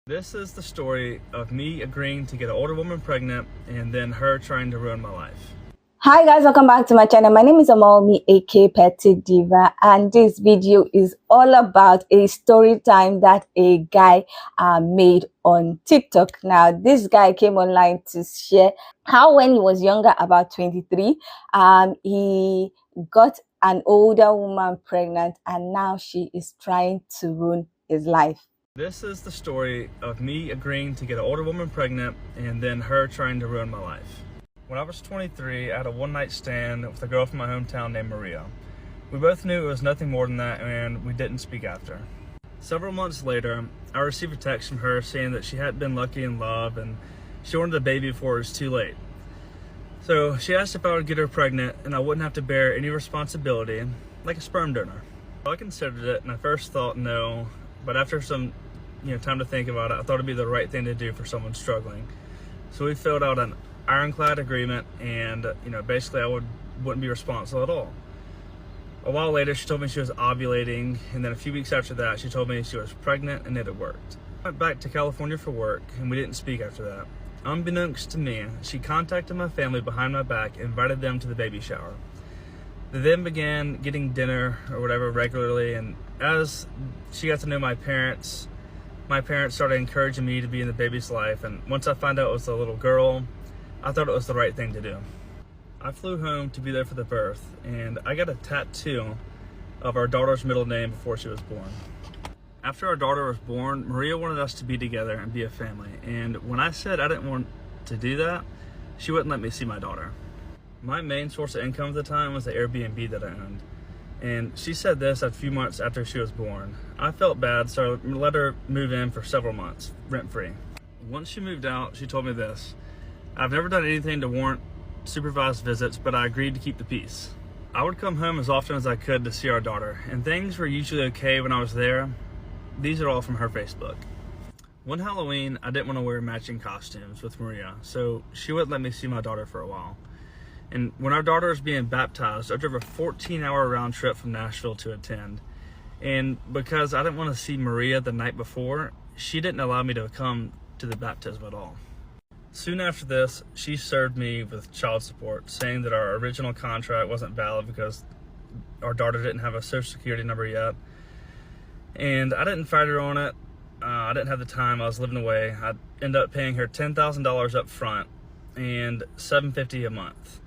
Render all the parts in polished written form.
This is the story of me agreeing to get an older woman pregnant and then her trying to ruin my life. Hi guys, welcome back to my channel. My name is Amalmi, aka Petite Diva, and this video is all about a story time that a guy made on TikTok. Now, this guy came online to share how when he was younger, about 23, he got an older woman pregnant, and now she is trying to ruin his life. This is the story of me agreeing to get an older woman pregnant and then her trying to ruin my life. When I was 23, I had a one-night stand with a girl from my hometown named Maria. We both knew it was nothing more than that, and we didn't speak after. Several months later, I received a text from her saying that she hadn't been lucky in love and she wanted a baby before it was too late. So she asked if I would get her pregnant and I wouldn't have to bear any responsibility, like a sperm donor. I considered it, and I first thought no, but after some time to think about it, I thought it'd be the right thing to do for someone struggling. So we filled out an ironclad agreement, and basically I wouldn't be responsible at all. A while later, she told me she was ovulating, and then a few weeks after that, she told me she was pregnant and it had worked. I went back to California for work, and we didn't speak after that. Unbeknownst to me, she contacted my family behind my back and invited them to the baby shower. They then began getting dinner or whatever regularly, and as she got to know my parents started encouraging me to be in the baby's life, and once I found out it was a little girl, I thought it was the right thing to do. I flew home to be there for the birth, and I got a tattoo of our daughter's middle name before she was born. After our daughter was born, Maria wanted us to be together and be a family, and when I said I didn't want to do that, she wouldn't let me see my daughter. My main source of income at the time was the Airbnb that I owned, and she said this a few months after she was born. I felt bad, so I let her move in for several months, rent-free. Once she moved out, she told me this: "I've never done anything to warrant supervised visits, but I agreed to keep the peace." I would come home as often as I could to see our daughter, and things were usually okay when I was there. These are all from her Facebook. One Halloween, I didn't want to wear matching costumes with Maria, so she wouldn't let me see my daughter for a while. And when our daughter was being baptized, I drove a 14-hour round trip from Nashville to attend. And because I didn't want to see Maria the night before, she didn't allow me to come to the baptism at all. Soon after this, she served me with child support, saying that our original contract wasn't valid because our daughter didn't have a social security number yet. And I didn't fight her on it. I didn't have the time. I was living away. I ended up paying her $10,000 up front and $750 a month.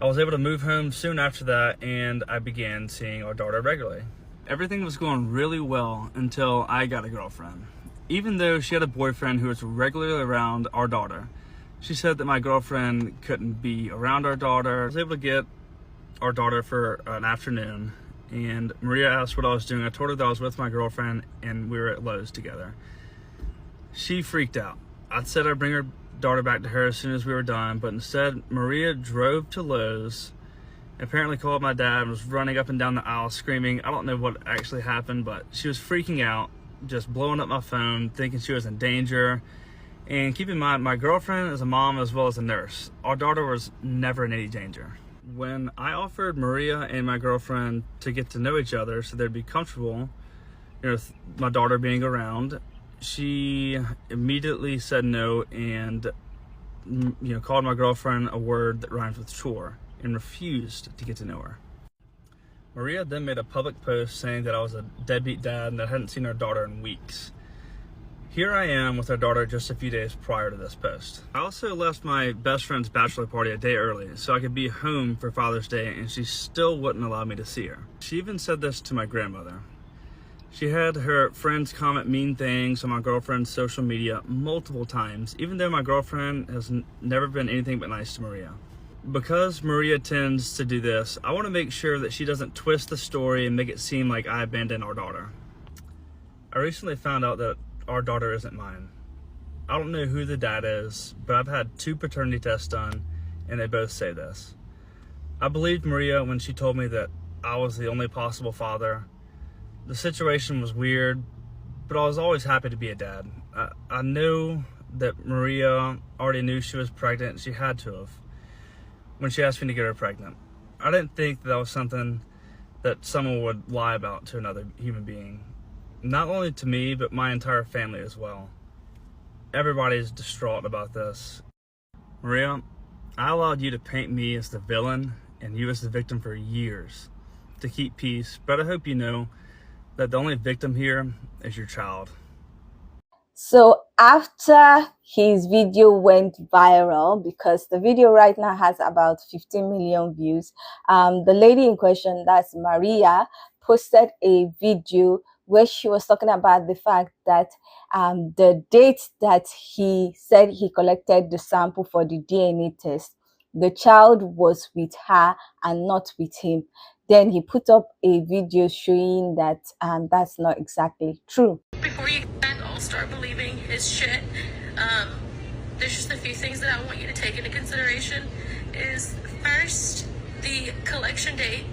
I was able to move home soon after that, and I began seeing our daughter regularly. Everything was going really well until I got a girlfriend. Even though she had a boyfriend who was regularly around our daughter, she said that my girlfriend couldn't be around our daughter. I was able to get our daughter for an afternoon, and Maria asked what I was doing. I told her that I was with my girlfriend and we were at Lowe's together. She freaked out. I said I'd bring her daughter back to her as soon as we were done, but instead Maria drove to Lowe's, apparently called my dad, and was running up and down the aisle screaming. I don't know what actually happened, but she was freaking out, just blowing up my phone, thinking she was in danger. And keep in mind, my girlfriend is a mom as well as a nurse. Our daughter was never in any danger. When I offered Maria and my girlfriend to get to know each other so they'd be comfortable, with my daughter being around, she immediately said no and called my girlfriend a word that rhymes with chore and refused to get to know her. Maria then made a public post saying that I was a deadbeat dad and that I hadn't seen our daughter in weeks. Here I am with our daughter just a few days prior to this post. I also left my best friend's bachelor party a day early so I could be home for Father's Day, and she still wouldn't allow me to see her. She even said this to my grandmother. She had her friends comment mean things on my girlfriend's social media multiple times, even though my girlfriend has never been anything but nice to Maria. Because Maria tends to do this, I want to make sure that she doesn't twist the story and make it seem like I abandoned our daughter. I recently found out that our daughter isn't mine. I don't know who the dad is, but I've had 2 paternity tests done, and they both say this. I believed Maria when she told me that I was the only possible father. The situation was weird, but I was always happy to be a dad. I know that Maria already knew she was pregnant. She had to have when she asked me to get her pregnant. I didn't think that was something that someone would lie about to another human being. Not only to me, but my entire family as well. everybody's distraught about this. Maria, I allowed you to paint me as the villain and you as the victim for years to keep peace, but I hope you know that the only victim here is your child. So after his video went viral, because the video right now has about 15 million views, the lady in question, that's Maria, posted a video where she was talking about the fact that the date that he said he collected the sample for the DNA test, the child was with her and not with him. Then he put up a video showing that that's not exactly true. Before you all start believing his shit, there's just a few things that I want you to take into consideration. Is first, the collection date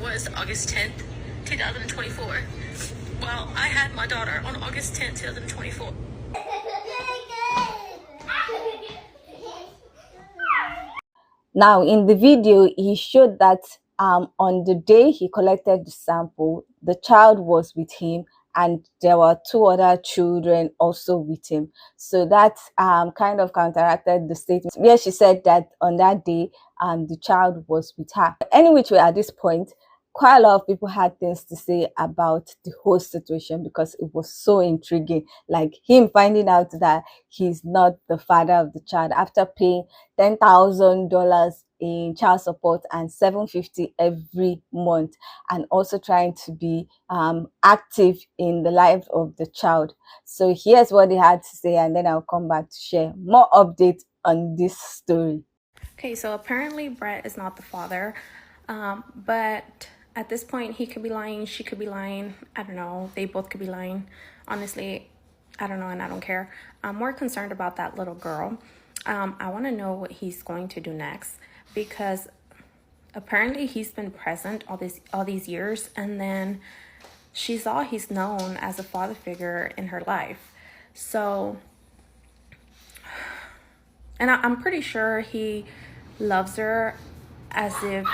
was August 10th, 2024. Well, I had my daughter on August 10th, 2024. Now, in the video, he showed that on the day he collected the sample, the child was with him and there were 2 other children also with him. So that kind of counteracted the statement where she said that on that day, the child was with her. Anyway, at this point, quite a lot of people had things to say about the whole situation because it was so intriguing. Like him finding out that he's not the father of the child after paying $10,000 in child support and $750 every month, and also trying to be active in the life of the child. So here's what they had to say, and then I'll come back to share more updates on this story. Okay, so apparently Brett is not the father, but at this point he could be lying, she could be lying, I don't know, they both could be lying. Honestly, I don't know, and I don't care. I'm more concerned about that little girl. I want to know what he's going to do next, because apparently he's been present all these years, and then she's all he's known as a father figure in her life. So, and I'm pretty sure he loves her as if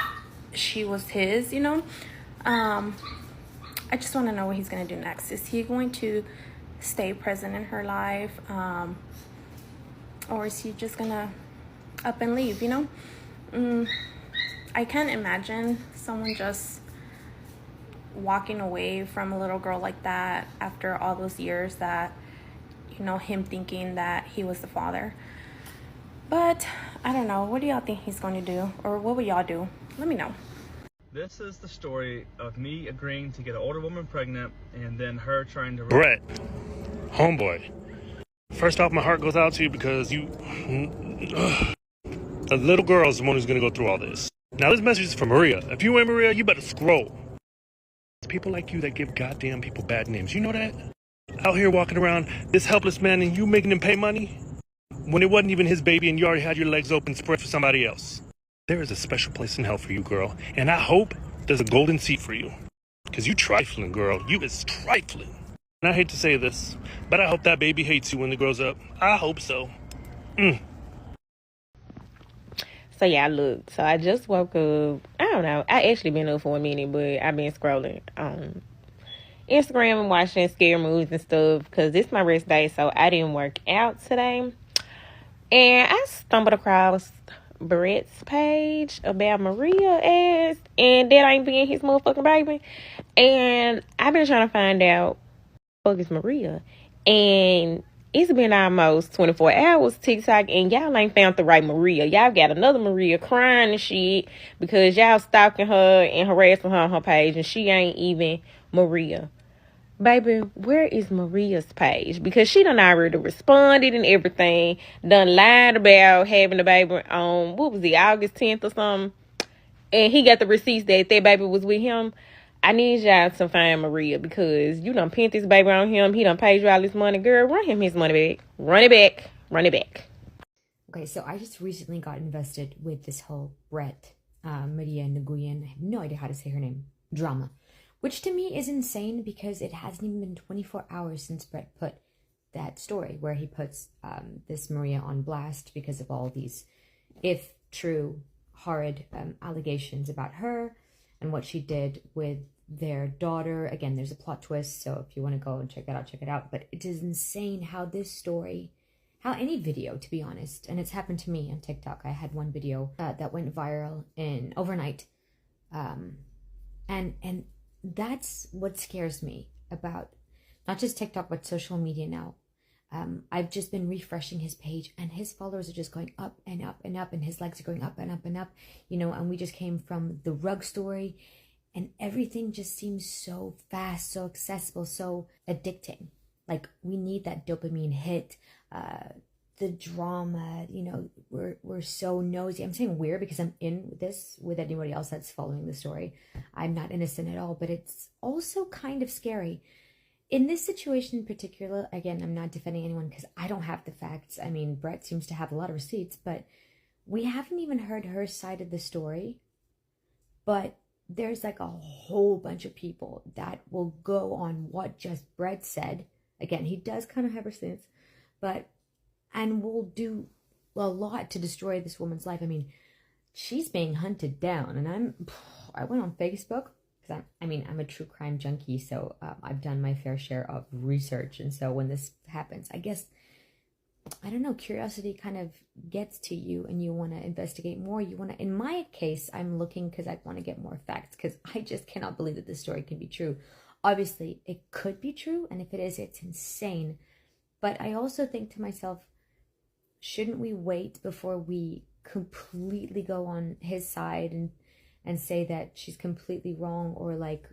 she was his, you know. I just want to know what he's going to do next. Is he going to stay present in her life, or is he just going to up and leave, you know? I can't imagine someone just walking away from a little girl like that after all those years, that, you know, him thinking that he was the father. But I don't know. What do y'all think he's going to do? Or what would y'all do? Let me know. This is the story of me agreeing to get an older woman pregnant and then her trying to... Brett, homeboy, first off, my heart goes out to you because you... the little girl is the one who's going to go through all this. Now, this message is for Maria. If you ain't Maria, you better scroll. It's people like you that give goddamn people bad names. You know that? Out here walking around, this helpless man, and you making him pay money when it wasn't even his baby and you already had your legs open spread for somebody else. There is a special place in hell for you, girl, and I hope there's a golden seat for you. Because you trifling, girl. You is trifling. And I hate to say this, but I hope that baby hates you when it grows up. I hope so. So yeah, look, so I just woke up. I don't know, I actually been up for a minute, but I've been scrolling Instagram and watching scary movies and stuff, because it's my rest day, so I didn't work out today. And I stumbled across Brett's page about Maria ass, and that ain't being his motherfucking baby. And I've been trying to find out who the fuck is Maria. And it's been almost 24 hours TikTok, and y'all ain't found the right Maria. Y'all got another Maria crying and shit because y'all stalking her and harassing her on her page, and she ain't even Maria. Baby, where is Maria's page? Because she done already responded and everything. Done lied about having the baby on, what was it, August 10th or something? And he got the receipts that baby was with him. I need y'all to find Maria, because you done pinned this baby on him. He done paid you all this money. Girl, run him his money back. Run it back. Run it back. Okay, so I just recently got invested with this whole Brett, Maria Nguyen, I have no idea how to say her name, drama. Which to me is insane, because it hasn't even been 24 hours since Brett put that story where he puts this Maria on blast because of all these, if true, horrid allegations about her and what she did with their daughter. Again, there's a plot twist, so if you want to go and check that out, check it out. But it is insane how this story, how any video, to be honest, and it's happened to me on TikTok. I had one video that went viral in overnight, and that's what scares me about not just TikTok but social media now. I've just been refreshing his page, and his followers are just going up and up and up, and his likes are going up and up and up, you know. And we just came from the rug story, and everything just seems so fast, so accessible, so addicting. Like, we need that dopamine hit, the drama, you know. We're so nosy. I'm saying we're because I'm in this with anybody else that's following the story. I'm not innocent at all, but it's also kind of scary. In this situation in particular, again, I'm not defending anyone because I don't have the facts. I mean, Brett seems to have a lot of receipts, but we haven't even heard her side of the story. But there's like a whole bunch of people that will go on what just Brett said. Again, he does kind of have receipts, and will do a lot to destroy this woman's life. I mean, she's being hunted down, and I went on Facebook. I'm a true crime junkie, so I've done my fair share of research. And so when this happens, I guess, I don't know, curiosity kind of gets to you and you want to investigate more. You want to, in my case, I'm looking because I want to get more facts, because I just cannot believe that this story can be true. Obviously, it could be true, and if it is, it's insane. But I also think to myself, shouldn't we wait before we completely go on his side and say that she's completely wrong, or like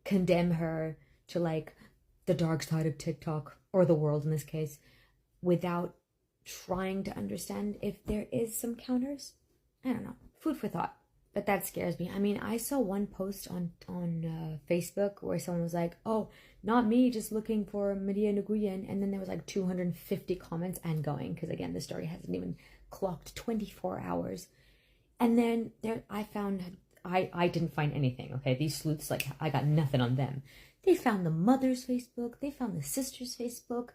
condemn her to like the dark side of TikTok, or the world in this case, without trying to understand if there is some counters? I don't know. Food for thought. But that scares me. I mean, I saw one post on Facebook where someone was like, oh, not me, just looking for Maria Nguyen. And then there was like 250 comments and going, because again, the story hasn't even clocked 24 hours. And then I didn't find anything, okay? These sleuths, like, I got nothing on them. They found the mother's Facebook. They found the sister's Facebook.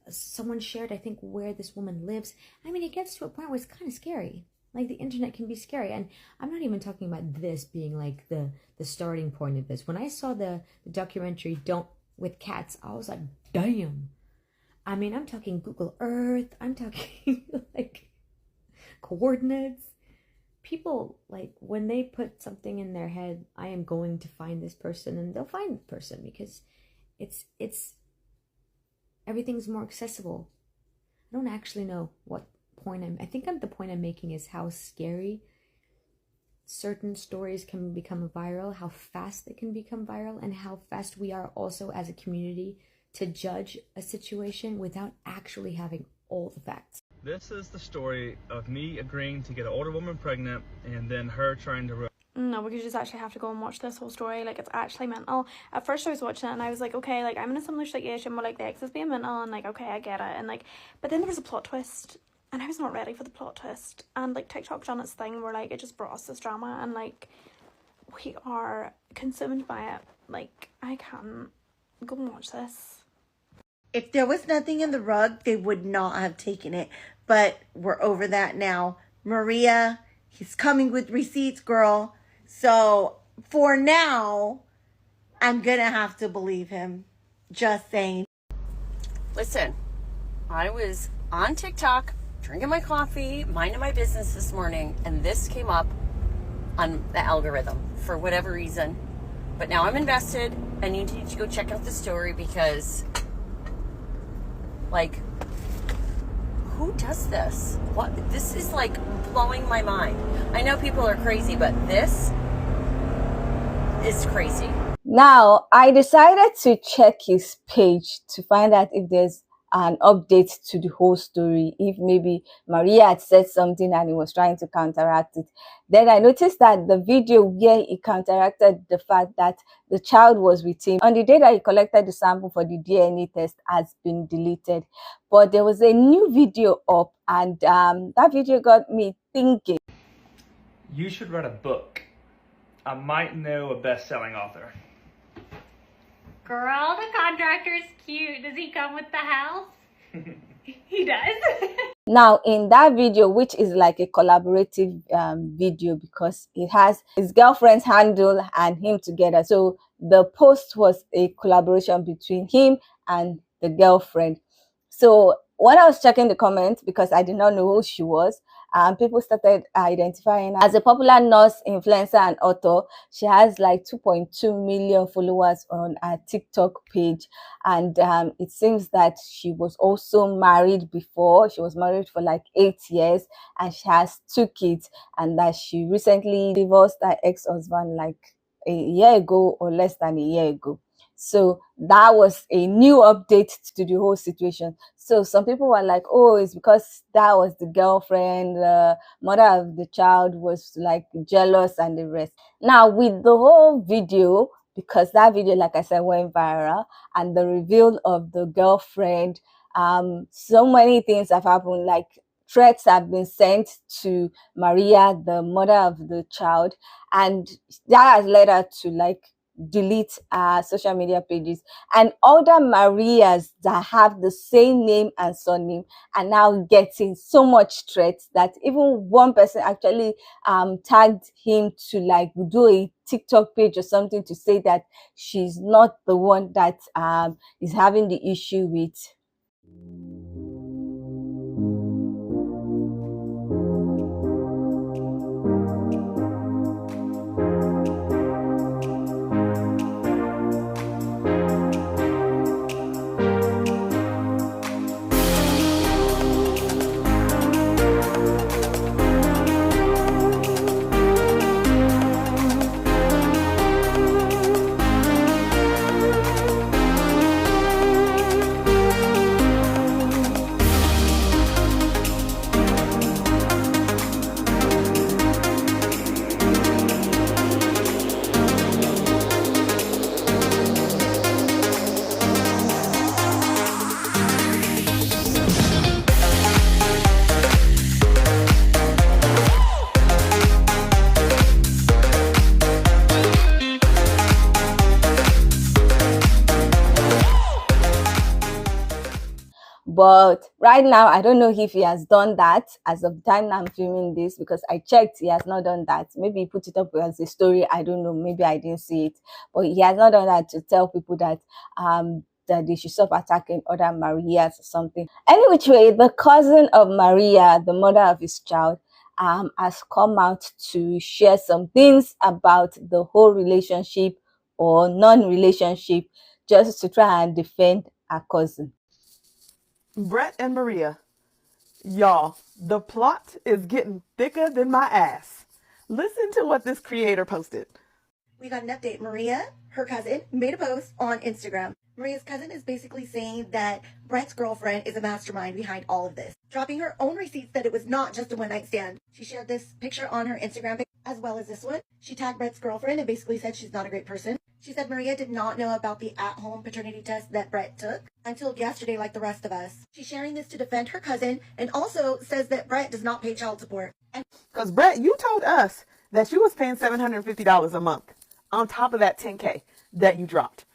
Someone shared, I think, where this woman lives. I mean, it gets to a point where it's kind of scary. Like, the internet can be scary. And I'm not even talking about this being, like, the starting point of this. When I saw the documentary Don't with Cats, I was like, damn. I mean, I'm talking Google Earth. I'm talking, like, coordinates. People, like, when they put something in their head, I am going to find this person, and they'll find the person, because it's everything's more accessible. I don't actually know what point the point I'm making is how scary certain stories can become viral, how fast they can become viral, and how fast we are also as a community to judge a situation without actually having all the facts. This is the story of me agreeing to get an older woman pregnant and then her trying to ruin. No, because you just actually have to go and watch this whole story. Like, it's actually mental. At first I was watching it and I was like, okay, like, I'm in a similar situation where, like, the ex is being mental, and, like, okay, I get it. And, like, but then there was a plot twist, and I was not ready for the plot twist. And, like, TikTok done its thing where, like, it just brought us this drama, and, like, we are consumed by it. Like, I can't go and watch this. If there was nothing in the rug, they would not have taken it. But we're over that now. Maria, he's coming with receipts, girl. So for now, I'm going to have to believe him. Just saying. Listen, I was on TikTok, drinking my coffee, minding my business this morning, and this came up on the algorithm for whatever reason. But now I'm invested, and you need to go check out the story, because, like, who does this? What? This is, like, blowing my mind. I know people are crazy, but this is crazy. Now, I decided to check his page to find out if there's an update to the whole story, if maybe Maria had said something and he was trying to counteract it. Then I noticed that the video where he counteracted the fact that the child was with him on the day that he collected the sample for the DNA test has been deleted. But there was a new video up, and that video got me thinking. You should write a book. I might know a best-selling author. Girl, the contractor's cute. Does he come with the house? He does. Now, in that video, which is like a collaborative video because it has his girlfriend's handle and him together. So the post was a collaboration between him and the girlfriend. So when I was checking the comments, because I did not know who she was, people started identifying her as a popular nurse, influencer, and author. She has like 2.2 million followers on her TikTok page. And it seems that she was also married before. She was married for like 8 years and she has 2 kids, and that she recently divorced her ex-husband like a year ago or less than a year ago. So that was a new update to the whole situation. So some people were like, oh, it's because that was the girlfriend, the mother of the child was like jealous and the rest. Now with the whole video, because that video, like I said, went viral, and the reveal of the girlfriend, so many things have happened. Like threats have been sent to Maria, the mother of the child, and that has led her to like delete social media pages. And other Marias that have the same name and surname are now getting so much threats that even one person actually tagged him to like do a TikTok page or something to say that she's not the one that is having the issue with. But right now, I don't know if he has done that as of the time I'm filming this, because I checked, he has not done that. Maybe he put it up as a story, I don't know, maybe I didn't see it. But he has not done that to tell people that that they should stop attacking other Marias or something. Any which way, the cousin of Maria, the mother of his child, has come out to share some things about the whole relationship or non-relationship, just to try and defend her cousin. Brett and Maria, y'all, the plot is getting thicker than my ass. Listen to what this creator posted. We got an update. Maria, her cousin, made a post on Instagram. Maria's cousin is basically saying that Brett's girlfriend is a mastermind behind all of this, dropping her own receipts that it was not just a one-night stand. She shared this picture on her Instagram page, as well as this one. She tagged Brett's girlfriend and basically said she's not a great person. She said Maria did not know about the at-home paternity test that Brett took until yesterday, like the rest of us. She's sharing this to defend her cousin and also says that Brett does not pay child support. Because Brett, you told us that you was paying $750 a month on top of that $10K that you dropped.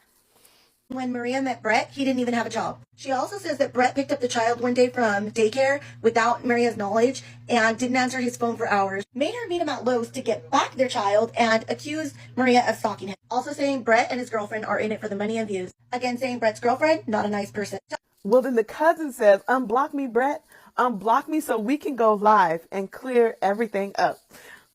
When Maria met Brett, he didn't even have a job. She also says that Brett picked up the child one day from daycare without Maria's knowledge and didn't answer his phone for hours, made her meet him at Lowe's to get back their child, and accused Maria of stalking him. Also saying Brett and his girlfriend are in it for the money and views. Again saying Brett's girlfriend, not a nice person. Well, then the cousin says, unblock me, Brett. Unblock me so we can go live and clear everything up.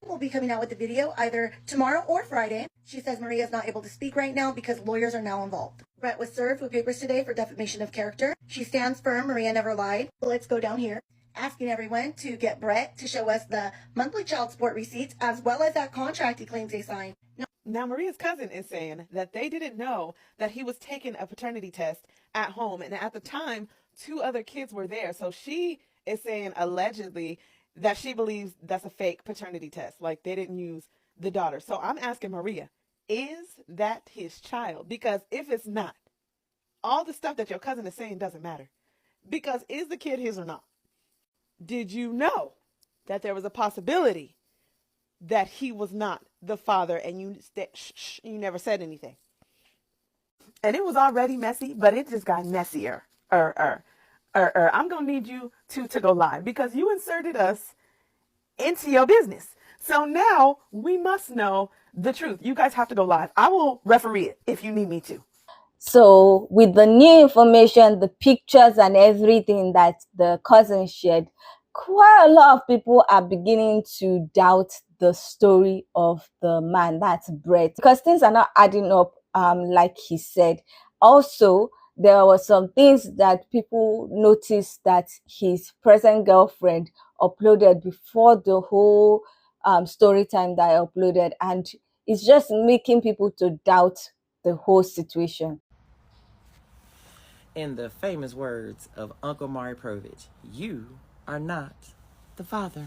Will be coming out with the video either tomorrow or Friday. She says Maria is not able to speak right now because lawyers are now involved. Brett was served with papers today for defamation of character. She stands firm Maria never lied. Let's go down here. Asking everyone to get Brett to show us the monthly child support receipts as well as that contract he claims they signed. Now, Maria's cousin is saying that they didn't know that he was taking a paternity test at home. And at the time, 2 other kids were there. So she is saying allegedly that she believes that's a fake paternity test. Like they didn't use the daughter. So I'm asking Maria, is that his child? Because if it's not, all the stuff that your cousin is saying doesn't matter. Because is the kid his or not? Did you know that there was a possibility that he was not the father and you never said anything? And it was already messy, but it just got messier. I'm going to need you to go live because you inserted us into your business. So now we must know the truth. You guys have to go live. I will referee it if you need me to. So with the new information, the pictures and everything that the cousin shared, quite a lot of people are beginning to doubt the story of the man, that's Brett, because things are not adding up, like he said. Also, there were some things that people noticed that his present girlfriend uploaded before the whole story time that I uploaded, and it's just making people to doubt the whole situation. In the famous words of Uncle Mari Provich, you are not the father.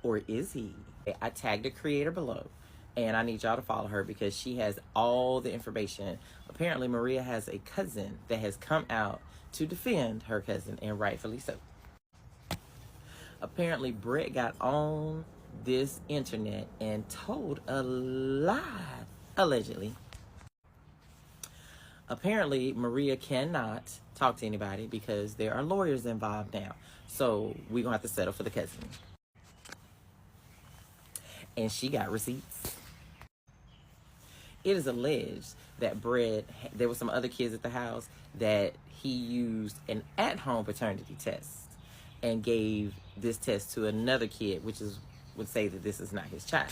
Or is he? I tagged the creator below, and I need y'all to follow her because she has all the information. Apparently, Maria has a cousin that has come out to defend her cousin, and rightfully so. Apparently, Brett got on this internet and told a lie, allegedly. Apparently, Maria cannot talk to anybody because there are lawyers involved now. So we're going to have to settle for the cousin. And she got receipts. It is alleged that Brett, there were some other kids at the house, that he used an at-home paternity test and gave this test to another kid, which would say that this is not his child.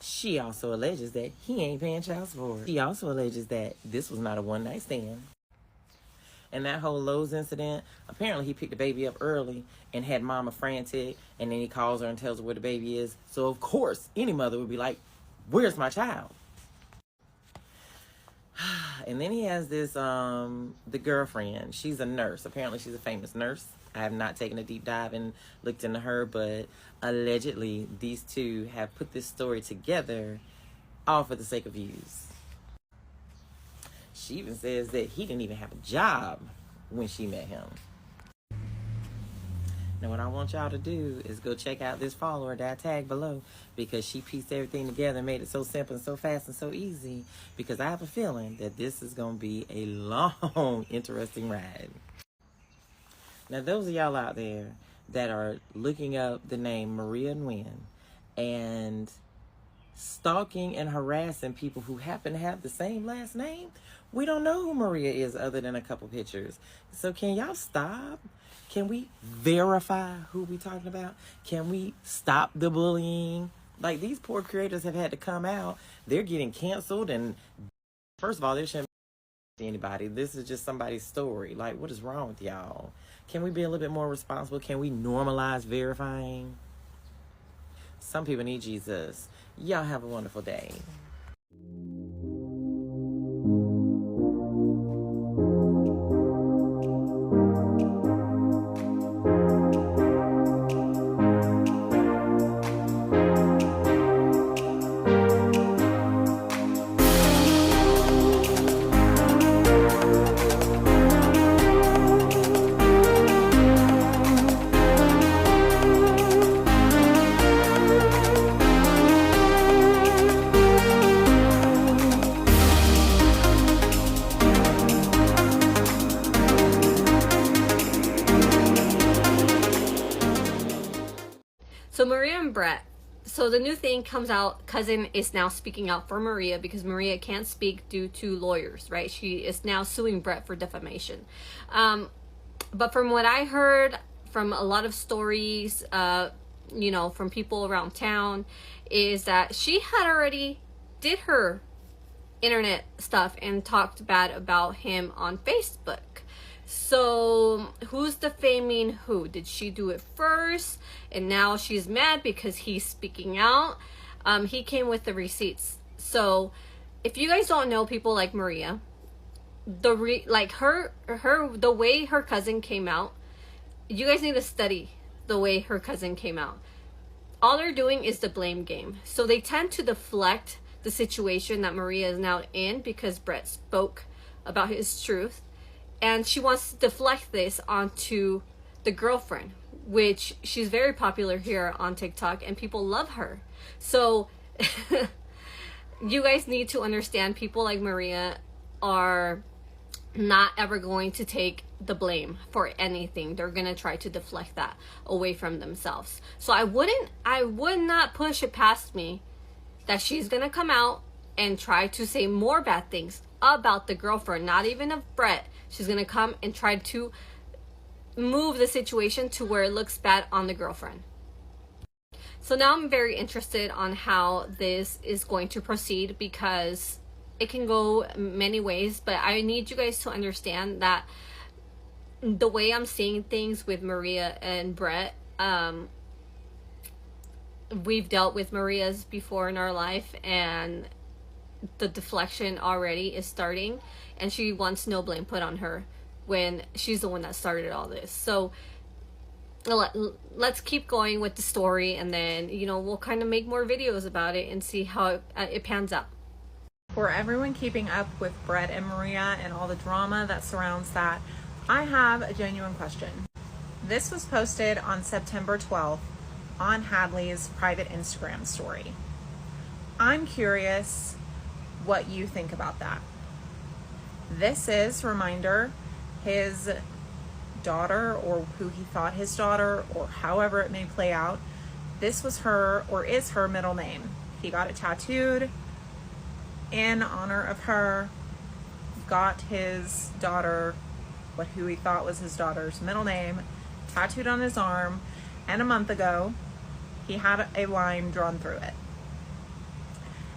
She also alleges that he ain't paying child support. She also alleges that this was not a one-night stand. And that whole Lowe's incident, apparently he picked the baby up early and had mama frantic, and then he calls her and tells her where the baby is. So, of course, any mother would be like, where's my child? And then he has this, the girlfriend. She's a nurse. Apparently she's a famous nurse. I have not taken a deep dive and looked into her, but allegedly these two have put this story together all for the sake of views. She even says that he didn't even have a job when she met him. Now what I want y'all to do is go check out this follower that I tagged below, because she pieced everything together and made it so simple and so fast and so easy, because I have a feeling that this is going to be a long, interesting ride. Now, those of y'all out there that are looking up the name Maria Nguyen and stalking and harassing people who happen to have the same last name, we don't know who Maria is other than a couple pictures. So can y'all stop? Can we verify who we talking about? Can we stop the bullying? Like, these poor creators have had to come out. They're getting canceled, and first of all, they shouldn't be anybody. This is just somebody's story. Like, what is wrong with y'all? Can we be a little bit more responsible? Can we normalize verifying? Some people need Jesus. Y'all have a wonderful day. So Maria and Brett. So the new thing comes out, cousin is now speaking out for Maria because Maria can't speak due to lawyers, right? She is now suing Brett for defamation. But from what I heard from a lot of stories, you know, from people around town, is that she had already did her internet stuff and talked bad about him on Facebook. So who's defaming who? Did she do it first and now she's mad because he's speaking out? He came with the receipts. So if you guys don't know people like Maria, the way her cousin came out, you guys need to study the way her cousin came out. All they're doing is the blame game. So they tend to deflect the situation that Maria is now in because Brett spoke about his truth. And she wants to deflect this onto the girlfriend, which she's very popular here on TikTok and people love her. So you guys need to understand people like Maria are not ever going to take the blame for anything. They're gonna try to deflect that away from themselves. So I would not push it past me that she's gonna come out and try to say more bad things about the girlfriend, not even of Brett. She's gonna come and try to move the situation to where it looks bad on the girlfriend. So now I'm very interested on how this is going to proceed, because it can go many ways, but I need you guys to understand that the way I'm seeing things with Maria and Brett, we've dealt with Maria's before in our life, and the deflection already is starting, and she wants no blame put on her when she's the one that started all this. So let's keep going with the story, and then, you know, we'll kind of make more videos about it and see how it pans out. For everyone keeping up with Brett and Maria and all the drama that surrounds that, I have a genuine question. This was posted on September 12th on Hadley's private Instagram story. I'm curious what you think about that. This is, reminder, his daughter, or who he thought his daughter, or however it may play out. This was her, or is her, middle name. He got it tattooed in honor of her, got his daughter, who he thought was his daughter's middle name, tattooed on his arm, and a month ago, he had a line drawn through it.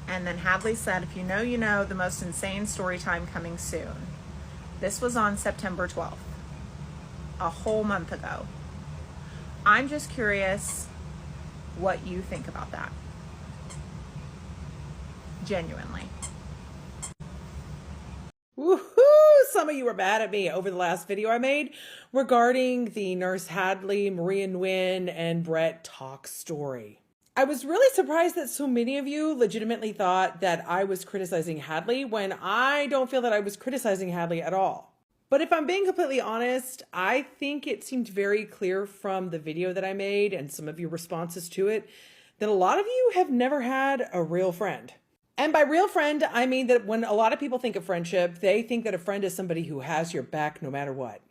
And then Hadley said, if you know, you know, the most insane story time coming soon. This was on September 12th, a whole month ago. I'm just curious what you think about that. Genuinely. Woohoo! Some of you were mad at me over the last video I made regarding the Nurse Hadley, Maria Nguyen, and Brett talk story. I was really surprised that so many of you legitimately thought that I was criticizing Hadley, when I don't feel that I was criticizing Hadley at all. But if I'm being completely honest, I think it seemed very clear from the video that I made and some of your responses to it that a lot of you have never had a real friend. And by real friend, I mean that when a lot of people think of friendship, they think that a friend is somebody who has your back no matter what.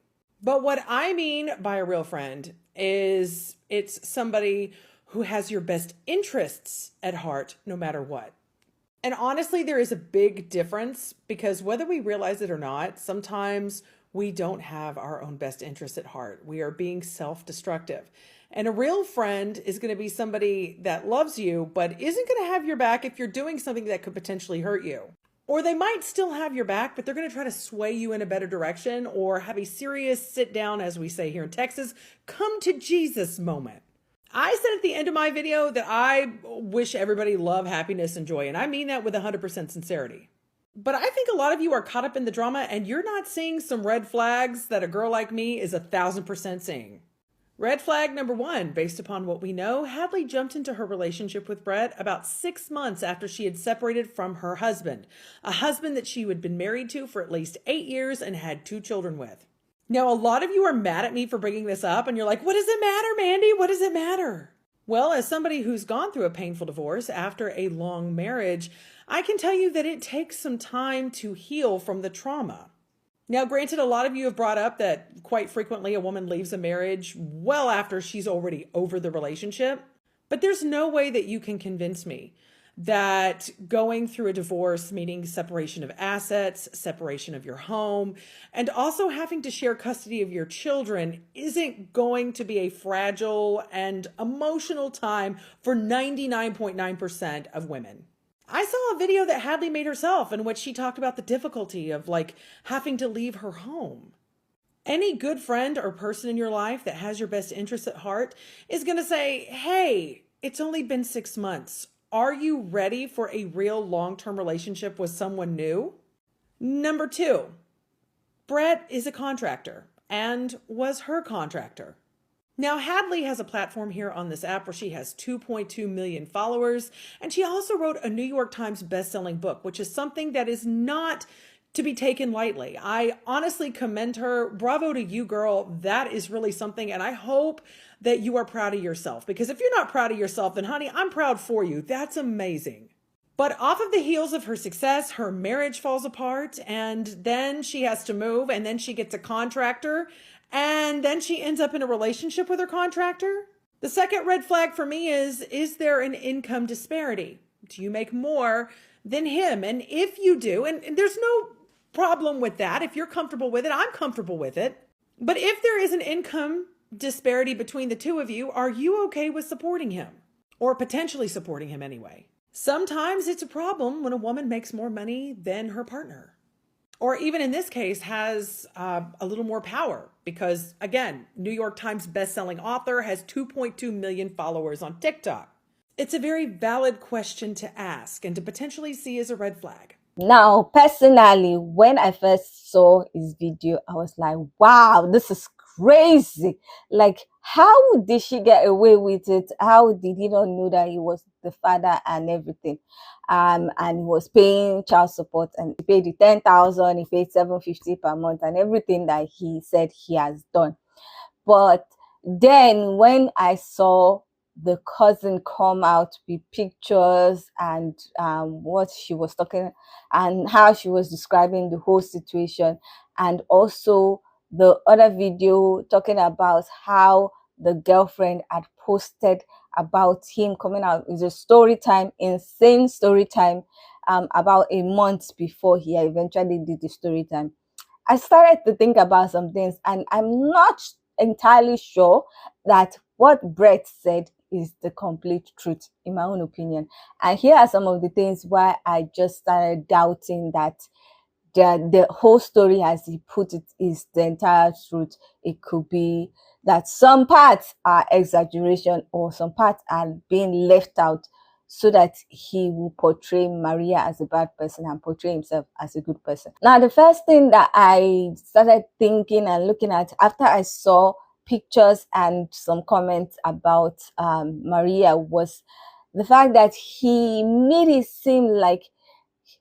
But what I mean by a real friend is it's somebody who has your best interests at heart no matter what. And honestly, there is a big difference, because whether we realize it or not, sometimes we don't have our own best interests at heart. We are being self-destructive. And a real friend is going to be somebody that loves you, but isn't going to have your back if you're doing something that could potentially hurt you. Or they might still have your back, but they're going to try to sway you in a better direction, or have a serious sit down, as we say here in Texas, come to Jesus moment. I said at the end of my video that I wish everybody love, happiness, and joy. And I mean that with 100% sincerity. But I think a lot of you are caught up in the drama, and you're not seeing some red flags that a girl like me is 1,000% seeing. Red flag number one, based upon what we know, Hadley jumped into her relationship with Brett about 6 months after she had separated from her husband, a husband that she had been married to for at least 8 years and had 2 children with. Now, a lot of you are mad at me for bringing this up, and you're like, what does it matter, Mandy? What does it matter? Well, as somebody who's gone through a painful divorce after a long marriage, I can tell you that it takes some time to heal from the trauma. Now, granted, a lot of you have brought up that quite frequently a woman leaves a marriage well after she's already over the relationship, but there's no way that you can convince me that going through a divorce, meaning separation of assets, separation of your home, and also having to share custody of your children isn't going to be a fragile and emotional time for 99.9% of women. I saw a video that Hadley made herself in which she talked about the difficulty of having to leave her home. Any good friend or person in your life that has your best interests at heart is going to say, hey, it's only been 6 months. Are you ready for a real long-term relationship with someone new? Number 2, Brett is a contractor and was her contractor. Now, Hadley has a platform here on this app where she has 2.2 million followers, and she also wrote a New York Times best-selling book, which is something that is not to be taken lightly. I honestly commend her. Bravo to you, girl. That is really something, and I hope that you are proud of yourself, because if you're not proud of yourself, then honey, I'm proud for you. That's amazing. But off of the heels of her success, her marriage falls apart, and then she has to move, and then she gets a contractor, and then she ends up in a relationship with her contractor. The second red flag for me is there an income disparity? Do you make more than him? And if you do, and there's no problem with that. If you're comfortable with it, I'm comfortable with it. But if there is an income disparity between the two of you, are you okay with supporting him? Or potentially supporting him anyway? Sometimes it's a problem when a woman makes more money than her partner. Or even in this case, has a little more power. Because again, New York Times bestselling author has 2.2 million followers on TikTok. It's a very valid question to ask and to potentially see as a red flag. Now, personally, when I first saw his video, I was like, wow, this is crazy. Like, how did she get away with it? How did he not know that he was the father and everything? And he was paying child support, and he paid the 10,000, he paid 750 per month, and everything that he said he has done. But then when I saw the cousin come out with pictures and what she was talking and how she was describing the whole situation, and also the other video talking about how the girlfriend had posted about him coming out with a story time, insane story time, about a month before he eventually did the story time, I started to think about some things, and I'm not entirely sure that what Brett said is the complete truth, in my own opinion. And here are some of the things why I just started doubting that the whole story, as he put it, is the entire truth. It could be that some parts are exaggeration, or some parts are being left out so that he will portray Maria as a bad person and portray himself as a good person. Now, the first thing that I started thinking and looking at after I saw pictures and some comments about Maria was the fact that he made it seem like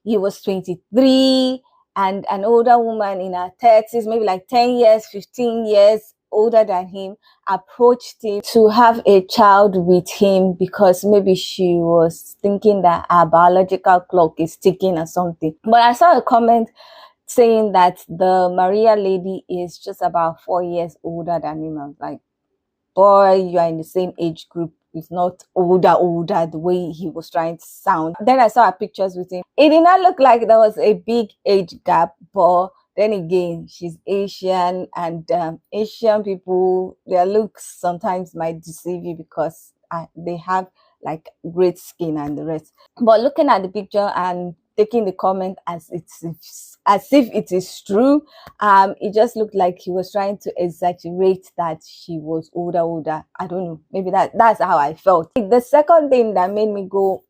he was 23 and an older woman in her 30s, maybe like 10 years, 15 years older than him, approached him to have a child with him because maybe she was thinking that her biological clock is ticking or something. But I saw a comment saying that the Maria lady is just about 4 years older than him. I was like, boy, you are in the same age group. It's not older the way he was trying to sound. Then I saw her pictures with him. It did not look like there was a big age gap, but then again, she's Asian, and Asian people, their looks sometimes might deceive you because they have like great skin and the rest. But looking at the picture and taking the comment as if it is true, it just looked like he was trying to exaggerate that she was older. I don't know, maybe that's how I felt. The second thing that made me go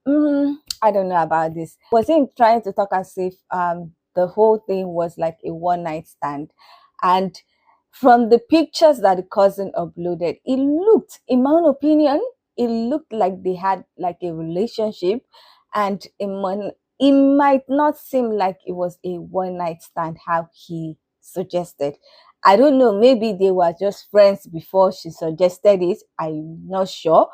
I don't know about this was him trying to talk as if the whole thing was like a one-night stand. And from the pictures that the cousin uploaded, it looked, in my own opinion, it looked like they had like a relationship, and it might not seem like it was a one-night stand how he suggested. I don't know, maybe they were just friends before she suggested it. I'm not sure,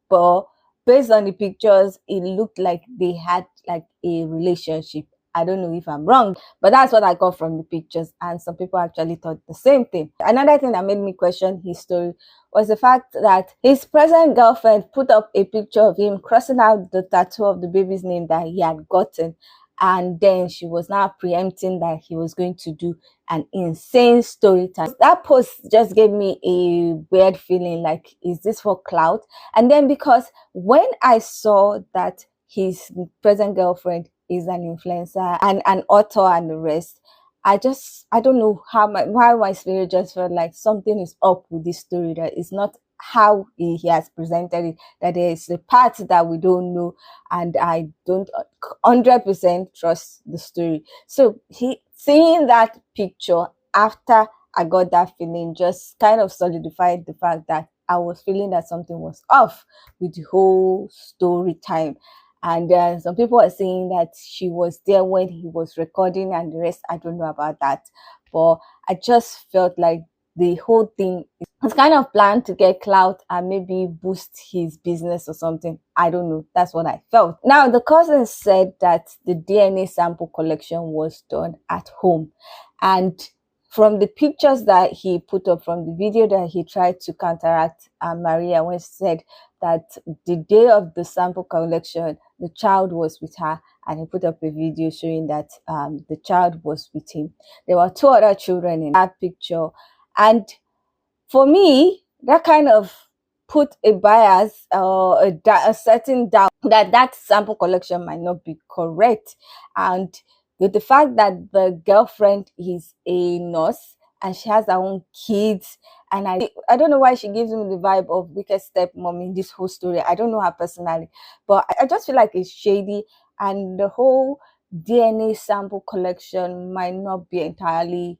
but based on the pictures, it looked like they had like a relationship. I don't know if I'm wrong, but that's what I got from the pictures, and some people actually thought the same thing. Another thing that made me question his story was the fact that his present girlfriend put up a picture of him crossing out the tattoo of the baby's name that he had gotten, and then she was now preempting that he was going to do an insane story time. That post just gave me a weird feeling, like, is this for clout? And then because when I saw that his present girlfriend is an influencer and an author and the rest, I don't know why my spirit just felt like something is up with this story, that is not how he has presented it, that there is a part that we don't know, and I don't 100% trust the story. So seeing that picture after I got that feeling just kind of solidified the fact that I was feeling that something was off with the whole story time. And some people are saying that she was there when he was recording and the rest. I don't know about that, but I just felt like the whole thing is It's kind of planned to get clout and maybe boost his business or something. I don't know. That's what I felt. Now, the cousin said that the DNA sample collection was done at home. And from the pictures that he put up, from the video that he tried to counteract Maria, when she said that the day of the sample collection, the child was with her, and he put up a video showing that the child was with him. There were 2 other children in that picture. And for me, that kind of put a bias or a certain doubt that that sample collection might not be correct. And with the fact that the girlfriend is a nurse and she has her own kids, and I don't know why she gives me the vibe of wicked stepmom in this whole story. I don't know her personally, but I just feel like it's shady, and the whole DNA sample collection might not be entirely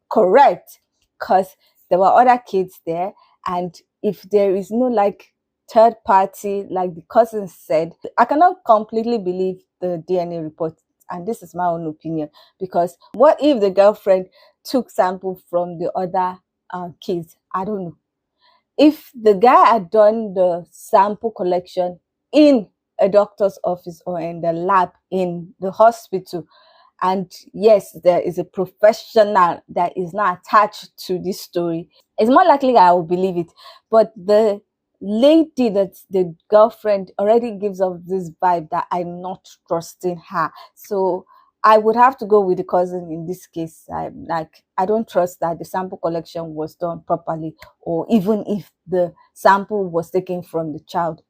correct, because there were other kids there, and if there is no like third party, like the cousin said, I cannot completely believe the DNA report. And this is my own opinion, because what if the girlfriend took sample from the other kids? I don't know. If the guy had done the sample collection in a doctor's office or in the lab in the hospital, and yes, there is a professional that is not attached to this story, it's more likely I will believe it. But the lady, that's the girlfriend, already gives off this vibe that I'm not trusting her. So I would have to go with the cousin in this case. I don't trust that the sample collection was done properly, or even if the sample was taken from the child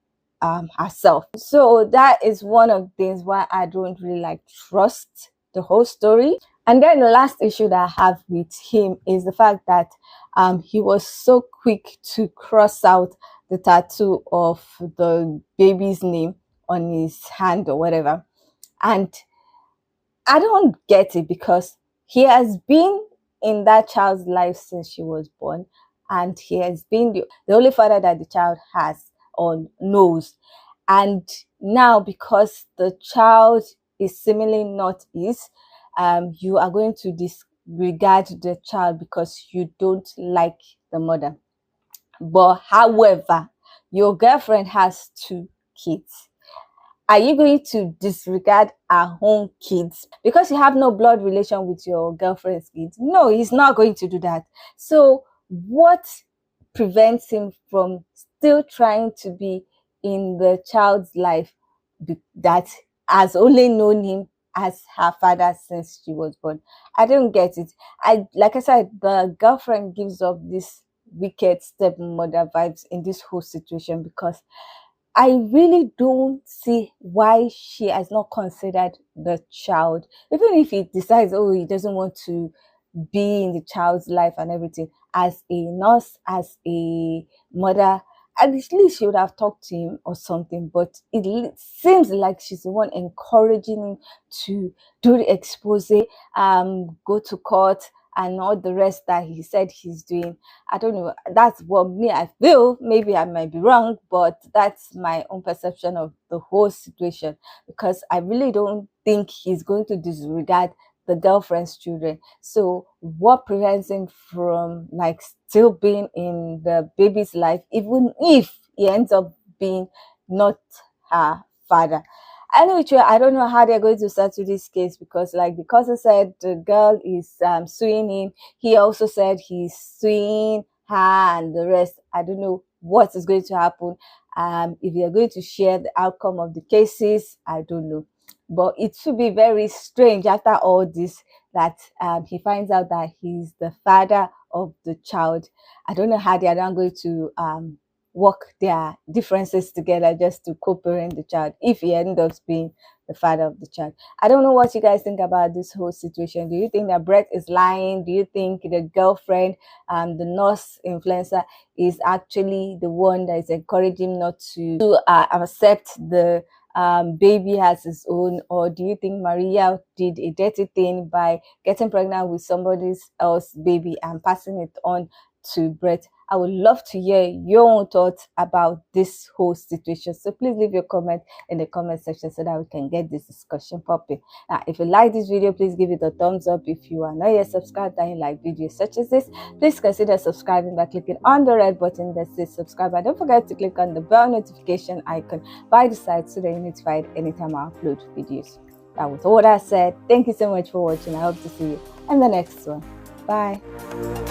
herself. So that is one of the things why I don't really like trust the whole story. And then the last issue that I have with him is the fact that he was so quick to cross out the tattoo of the baby's name on his hand or whatever. And I don't get it, because he has been in that child's life since she was born, and he has been the only father that the child has or knows. And now, because the child is seemingly not his, you are going to disregard the child because you don't like the mother. But however, your girlfriend has 2 kids. Are you going to disregard her own kids because you have no blood relation with your girlfriend's kids? No, he's not going to do that. So what prevents him from still trying to be in the child's life that has only known him as her father since she was born? I don't get it. Like I said, the girlfriend gives up this wicked stepmother vibes in this whole situation, because I really don't see why she has not considered the child. Even if he decides, oh, he doesn't want to be in the child's life and everything, as a nurse, as a mother, at least she would have talked to him or something. But it seems like she's the one encouraging him to do the expose, go to court, and all the rest that he said he's doing. I don't know. That's what I feel. Maybe I might be wrong, but that's my own perception of the whole situation, because I really don't think he's going to disregard the girlfriend's children. So what prevents him from like still being in the baby's life, even if he ends up being not her father? Anyway, I don't know how they're going to settle this case, because like the cousin said, the girl is suing him. He also said he's suing her and the rest. I don't know what is going to happen. If they're going to share the outcome of the cases, I don't know. But it should be very strange after all this that he finds out that he's the father of the child. I don't know how they are now going to work their differences together just to co-parent the child if he ends up being the father of the child. I don't know what you guys think about this whole situation. Do you think that Brett is lying? Do you think the girlfriend, the nurse influencer, is actually the one that is encouraging him not to accept the baby as his own? Or do you think Maria did a dirty thing by getting pregnant with somebody else's baby and passing it on to Brett. I would love to hear your own thoughts about this whole situation. So please leave your comment in the comment section so that we can get this discussion popping. Now, if you like this video, please give it a thumbs up. If you are not yet subscribed and you like videos such as this, please consider subscribing by clicking on the red button that says subscribe. And don't forget to click on the bell notification icon by the side so that you're notified anytime I upload videos. That was all I said. Thank you so much for watching. I hope to see you in the next one. Bye.